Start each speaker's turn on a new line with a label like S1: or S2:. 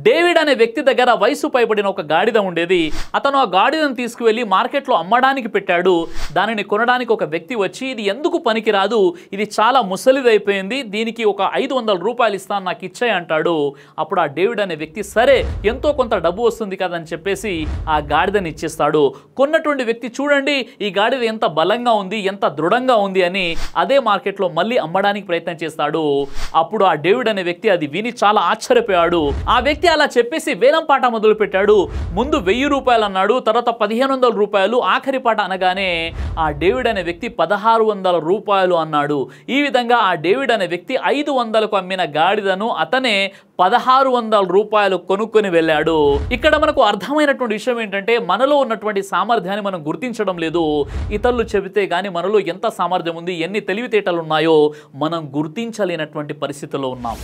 S1: David అనే వ్యక్తి దగ్గర వయసు పైబడిన ఒక గాడిద ఉండేది. అతను ఆ గాడిదను తీసుకువెళ్ళి మార్కెట్లో అమ్మడానికి పెట్టాడు. దానిని కొనడానికి ఒక వ్యక్తి వచ్చి, ఇది ఎందుకు పనికిరాదు, ఇది చాలా ముసలిదైపోయింది, దీనికి ఒక 500 రూపాయలు ఇస్తాను, నాకు ఇచ్చేయి అంటాడు. అప్పుడు ఆ డేవిడ్ అనే వ్యక్తి సరే ఎంతో కొంత డబ్బు వస్తుంది కదా అని చెప్పేసి ఆ గాడిదని ఇచ్చేస్తాడు. కొన్నటువంటి వ్యక్తి చూడండి ఈ గాడిద ఎంత బలంగా ఉంది, ఎంత దృఢంగా ఉంది అని అదే మార్కెట్లో మళ్ళీ అమ్మడానికి ప్రయత్నం చేస్తాడు. అప్పుడు ఆ డేవిడ్ అనే వ్యక్తి అది విని చాలా ఆశ్చర్యపోయాడు. ఆ వ్యక్తి అలా చెప్పేసి వేలం పాట మొదలు పెట్టాడు. ముందు 1000 రూపాయలు అన్నాడు, తర్వాత 1500 రూపాయలు, ఆఖరి పాట అనగానే ఆ డేవిడ్ అనే వ్యక్తి 1600 రూపాయలు అన్నాడు. ఈ విధంగా ఆ డేవిడ్ అనే వ్యక్తి 500కు అమ్మిన గాడిదను అతనే 1600 రూపాయలు కొనుక్కొని వెళ్ళాడు. ఇక్కడ మనకు అర్థమైనటువంటి విషయం ఏంటంటే మనలో ఉన్నటువంటి సామర్థ్యాన్ని మనం గుర్తించడం లేదు. ఇతరులు చెబితే గానీ మనలో ఎంత సామర్థ్యం ఉంది, ఎన్ని తెలివితేటలు ఉన్నాయో మనం గుర్తించలేనటువంటి పరిస్థితిలో ఉన్నాం.